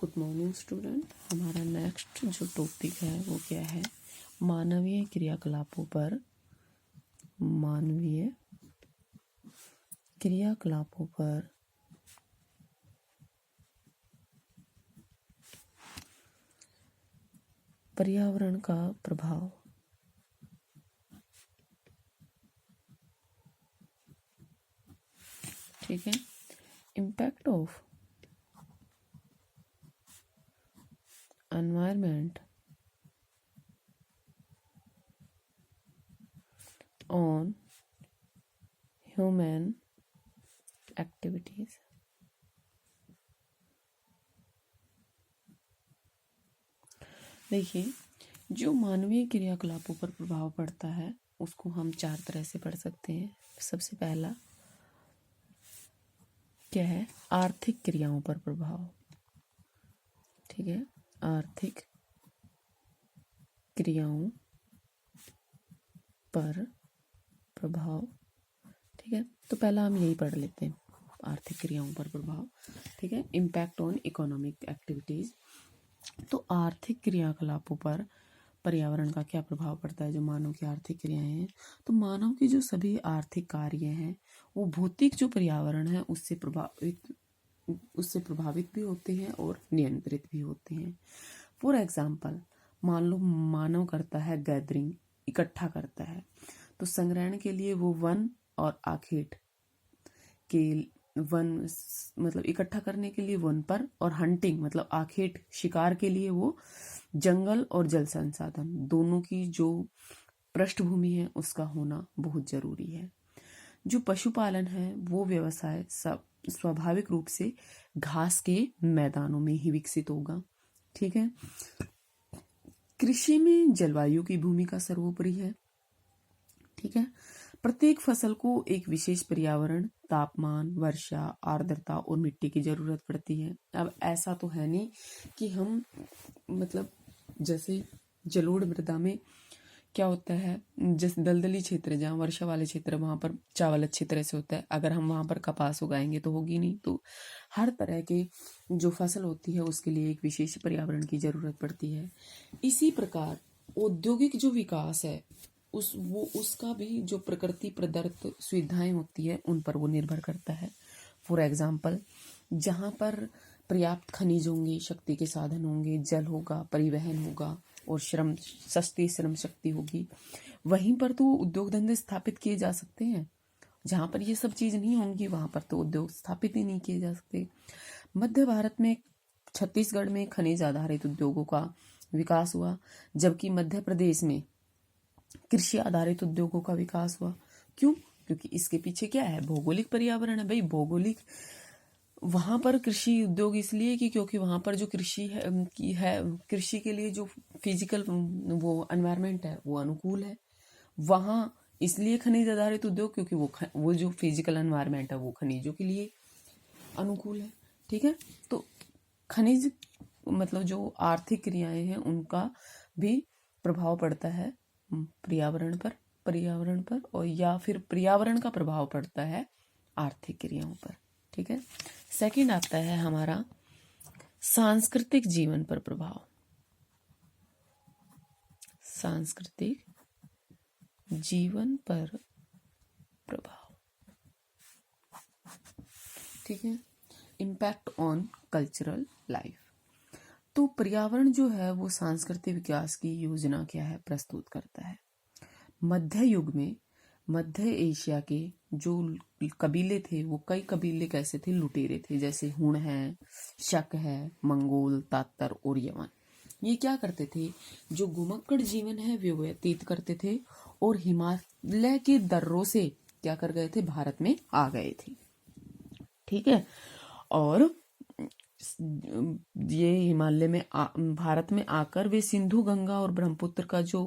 Good morning student. हमारा next जो topic है वो क्या है? मानवीय क्रियाकलापों पर पर्यावरण का प्रभाव। ठीक है। Impact of environment on human activities. देखिए, जो मानवीय क्रियाकलापों पर प्रभाव पड़ता है उसको हम 4 तरह से पढ़ सकते हैं। सबसे पहला क्या है? आर्थिक क्रियाओं पर प्रभाव। ठीक है, आर्थिक क्रियाओं पर प्रभाव। ठीक है, तो पहला हम यही पढ़ लेते हैं, आर्थिक क्रियाओं पर प्रभाव। ठीक है, इम्पैक्ट ऑन इकोनॉमिक एक्टिविटीज। तो आर्थिक क्रियाकलापों पर पर्यावरण का क्या प्रभाव पड़ता है? जो मानव की आर्थिक क्रियाएं हैं, तो मानव की जो सभी आर्थिक कार्य हैं वो भौतिक जो पर्यावरण है उससे प्रभावित भी होते हैं और नियंत्रित भी होते हैं। फॉर एग्जाम्पल, मान लो मानव करता है गैदरिंग, इकट्ठा करता है, तो संग्रहण के लिए वो वन और आखेट के वन मतलब इकट्ठा करने के लिए वन पर, और हंटिंग मतलब आखेट शिकार के लिए वो जंगल और जल संसाधन दोनों की जो पृष्ठभूमि है उसका होना बहुत जरूरी है। जो पशुपालन है वो व्यवसाय स्वाभाविक रूप से घास के मैदानों में ही विकसित होगा। ठीक है। कृषि में जलवायु की भूमिका सर्वोपरि है। ठीक है, प्रत्येक फसल को एक विशेष पर्यावरण, तापमान, वर्षा, आर्द्रता और मिट्टी की जरूरत पड़ती है। अब ऐसा तो है नहीं कि हम मतलब जैसे जलोढ़ मृदा में क्या होता है, जैसे दलदली क्षेत्र जहाँ वर्षा वाले क्षेत्र वहां पर चावल अच्छी तरह से होता है, अगर हम वहां पर कपास उगाएंगे तो होगी नहीं। तो हर तरह के जो फसल होती है उसके लिए एक विशेष पर्यावरण की जरूरत पड़ती है। इसी प्रकार औद्योगिक जो विकास है उसका भी जो प्रकृति प्रदत्त सुविधाएं होती है उन पर वो निर्भर करता है। फॉर एग्जाम्पल, जहाँ पर पर्याप्त खनिज होंगे, शक्ति के साधन होंगे, जल होगा, परिवहन होगा और सस्ती श्रम शक्ति होगी, वहीं पर तो उद्योग धंधे स्थापित किए जा सकते हैं। जहाँ पर ये सब चीज नहीं होंगी वहां पर तो उद्योग स्थापित ही नहीं किए जा सकते। मध्य भारत में, छत्तीसगढ़ में खनिज आधारित उद्योगों का विकास हुआ, जबकि मध्य प्रदेश में कृषि आधारित उद्योगों का विकास हुआ। क्यों? क्योंकि इसके पीछे क्या है? भौगोलिक पर्यावरण है भाई। भौगोलिक वहां पर कृषि उद्योग इसलिए कि क्योंकि वहां पर जो कृषि है कृषि के लिए जो फिजिकल वो एनवायरनमेंट है वो अनुकूल है वहां। इसलिए खनिज आधारित उद्योग, क्योंकि वो जो फिजिकल एनवायरनमेंट है वो खनिजों के लिए अनुकूल है। ठीक है, तो खनिज मतलब जो आर्थिक क्रियाएं हैं उनका भी प्रभाव पड़ता है पर्यावरण पर और या फिर पर्यावरण का प्रभाव पड़ता है आर्थिक क्रियाओं पर। ठीक है, सेकंड आता है हमारा सांस्कृतिक जीवन पर प्रभाव। सांस्कृतिक जीवन पर प्रभाव। ठीक है, इम्पैक्ट ऑन कल्चरल लाइफ। तो पर्यावरण जो है वो सांस्कृतिक विकास की योजना क्या है प्रस्तुत करता है। मध्य युग में मध्य एशिया के जो कबीले थे वो कई कबीले कैसे थे? लुटेरे थे। जैसे हुण है, शक है, मंगोल, तातर और यवन। ये क्या करते थे? जो घुमक्कड़ जीवन है वे व्यतीत करते थे और हिमालय के दर्रों से क्या कर गए थे? भारत में आ गए थे। ठीक है, और ये हिमालय में भारत में आकर वे सिंधु, गंगा और ब्रह्मपुत्र का जो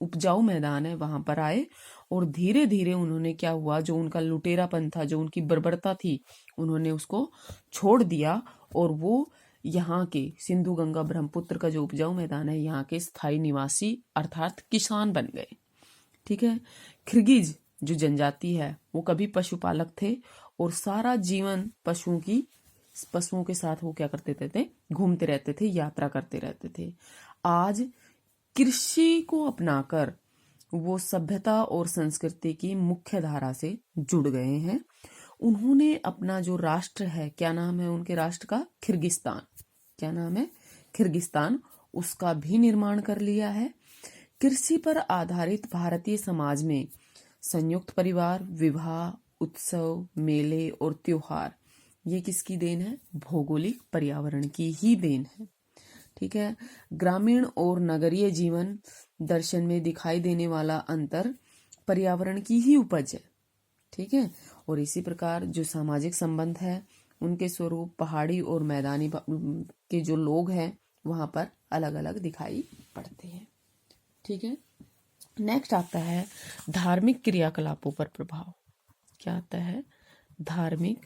उपजाऊ मैदान है वहां पर आए और धीरे धीरे उन्होंने क्या हुआ, जो उनका लुटेरापन था, जो उनकी बर्बरता थी, उन्होंने उसको छोड़ दिया और वो यहाँ के सिंधु, गंगा, ब्रह्मपुत्र का जो उपजाऊ मैदान है यहाँ के स्थायी निवासी अर्थात किसान बन गए। ठीक है, किर्गिज जो जनजाति है वो कभी पशुपालक थे और सारा जीवन पशुओं की पशुओं के साथ वो क्या करते थे, घूमते रहते थे, यात्रा करते रहते थे। आज कृषि को अपनाकर वो सभ्यता और संस्कृति की मुख्य धारा से जुड़ गए हैं। उन्होंने अपना जो राष्ट्र है, क्या नाम है उनके राष्ट्र का, किर्गिस्तान, क्या नाम है, किर्गिस्तान, उसका भी निर्माण कर लिया है। कृषि पर आधारित भारतीय समाज में संयुक्त परिवार, विवाह, उत्सव, मेले और त्योहार, ये किसकी देन है, भौगोलिक पर्यावरण की ही देन है। ठीक है। ग्रामीण और नगरीय जीवन दर्शन में दिखाई देने वाला अंतर पर्यावरण की ही उपज है। ठीक है। और इसी प्रकार जो सामाजिक संबंध है उनके स्वरूप पहाड़ी और मैदानी के जो लोग हैं वहां पर अलग अलग दिखाई पड़ते हैं। ठीक है। नेक्स्ट आता है धार्मिक क्रियाकलापों पर प्रभाव। क्या आता है, धार्मिक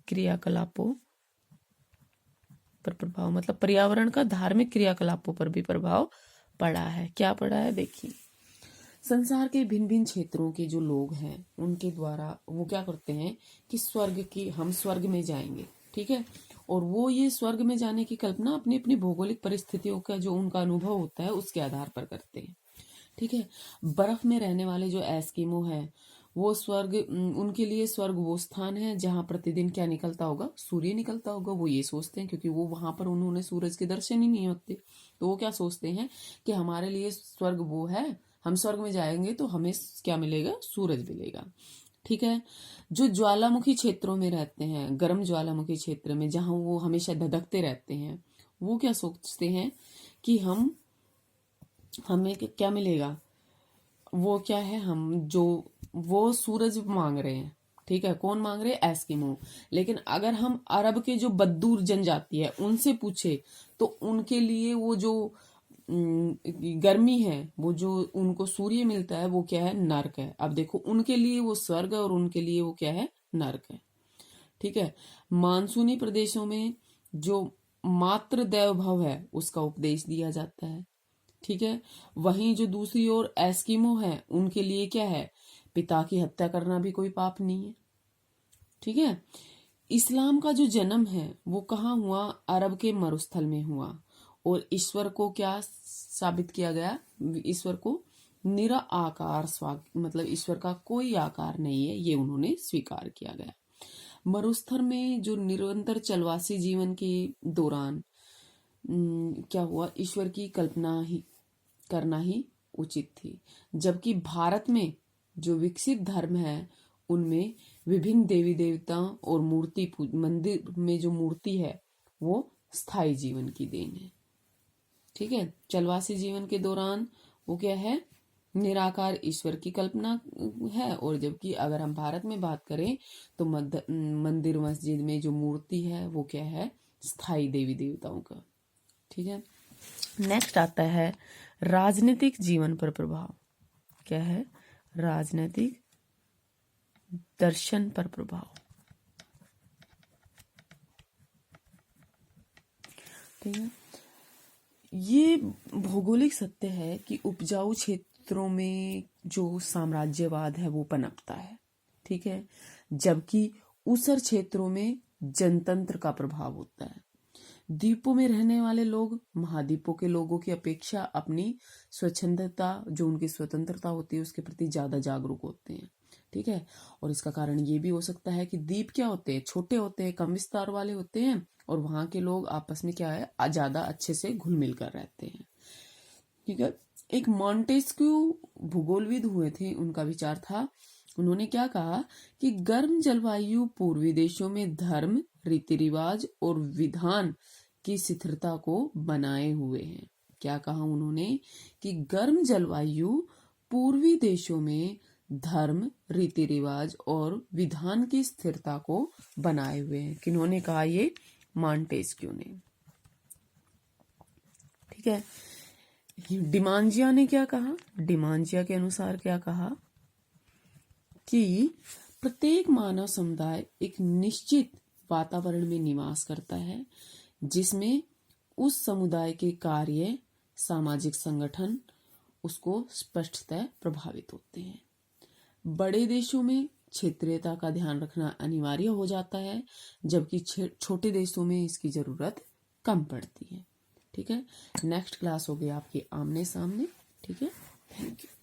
क्रियाकलापों पर प्रभाव, मतलब पर्यावरण का धार्मिक क्रियाकलापों पर भी प्रभाव पड़ा है। क्या पड़ा है, देखिए संसार के भिन्न भिन्न क्षेत्रों के जो लोग हैं उनके द्वारा वो क्या करते हैं कि हम स्वर्ग में जाएंगे। ठीक है। और वो ये स्वर्ग में जाने की कल्पना अपनी अपनी भौगोलिक परिस्थितियों का जो उनका अनुभव होता है उसके आधार पर करते हैं। ठीक है। बर्फ में रहने वाले जो एस्किमो है वो स्वर्ग, उनके लिए स्वर्ग वो स्थान है जहां प्रतिदिन क्या निकलता होगा, सूर्य निकलता होगा। वो ये सोचते हैं, क्योंकि वो वहां पर उन्होंने सूरज के दर्शन ही नहीं होते, तो वो क्या सोचते हैं कि हमारे लिए स्वर्ग वो है, हम स्वर्ग में जाएंगे तो हमें क्या मिलेगा, सूरज मिलेगा। ठीक है। जो ज्वालामुखी क्षेत्रों में रहते हैं, गर्म ज्वालामुखी क्षेत्र में जहां वो हमेशा धधकते रहते हैं, वो क्या सोचते हैं कि हमें क्या मिलेगा, वो क्या है, वो सूरज मांग रहे हैं। ठीक है। कौन मांग रहे हैं, एस्किमो। लेकिन अगर हम अरब के जो बद्दूर जनजाति है उनसे पूछे तो उनके लिए वो जो गर्मी है, वो जो उनको सूर्य मिलता है वो क्या है, नर्क है। अब देखो उनके लिए वो स्वर्ग है और उनके लिए वो क्या है, नर्क है। ठीक है। मानसूनी प्रदेशों में जो मातृ देव भव है उसका उपदेश दिया जाता है। ठीक है। वहीं जो दूसरी ओर एस्किमो है उनके लिए क्या है, पिता की हत्या करना भी कोई पाप नहीं है। ठीक है। इस्लाम का जो जन्म है वो कहाँ हुआ, अरब के मरुस्थल में हुआ। और ईश्वर को क्या साबित किया गया, ईश्वर को निराकार मतलब ईश्वर का कोई आकार नहीं है, ये उन्होंने स्वीकार किया गया। मरुस्थल में जो निरंतर चलवासी जीवन के दौरान क्या हुआ, ईश्वर की कल्पना ही करना ही उचित थी। जबकि भारत में जो विकसित धर्म है उनमें विभिन्न देवी देवताओं और मंदिर में जो मूर्ति है वो स्थायी जीवन की देन है। ठीक है। चलवासी जीवन के दौरान वो क्या है, निराकार ईश्वर की कल्पना है। और जबकि अगर हम भारत में बात करें तो मंदिर मस्जिद में जो मूर्ति है वो क्या है, स्थायी देवी देवताओं का। ठीक है। नेक्स्ट आता है राजनीतिक जीवन पर प्रभाव। क्या है, राजनीतिक दर्शन पर प्रभाव। ठीक है। ये भौगोलिक सत्य है कि उपजाऊ क्षेत्रों में जो साम्राज्यवाद है वो पनपता है। ठीक है। जबकि ऊसर क्षेत्रों में जनतंत्र का प्रभाव होता है। द्वीपों में रहने वाले लोग महाद्वीपों के लोगों की अपेक्षा अपनी स्वच्छंदता, जो उनकी स्वतंत्रता होती है, उसके प्रति ज्यादा जागरूक होते हैं। ठीक है। और इसका कारण ये भी हो सकता है कि द्वीप क्या होते हैं, छोटे होते हैं, कम विस्तार वाले होते हैं, और वहां के लोग आपस में क्या है, ज्यादा अच्छे से घुल मिल कर रहते हैं। ठीक है। एक मॉन्टेस्क्यू भूगोलविद हुए थे, उनका विचार था, उन्होंने क्या कहा कि गर्म जलवायु पूर्वी देशों में धर्म, रीति रिवाज और विधान की स्थिरता को बनाए हुए हैं। क्या कहा उन्होंने कि गर्म जलवायु पूर्वी देशों में धर्म, रीति रिवाज और विधान की स्थिरता को बनाए हुए हैं। किन्होंने कहा, ये मॉन्टेस्क्यू ने। ठीक है। डिमांजिया ने क्या कहा, डिमांजिया के अनुसार क्या कहा कि प्रत्येक मानव समुदाय एक निश्चित वातावरण में निवास करता है जिसमें उस समुदाय के कार्य, सामाजिक संगठन उसको स्पष्टतः प्रभावित होते हैं। बड़े देशों में क्षेत्रीयता का ध्यान रखना अनिवार्य हो जाता है, जबकि छोटे देशों में इसकी ज़रूरत कम पड़ती है। ठीक है, नेक्स्ट क्लास हो गई आपकी आमने सामने। ठीक है, थैंक यू।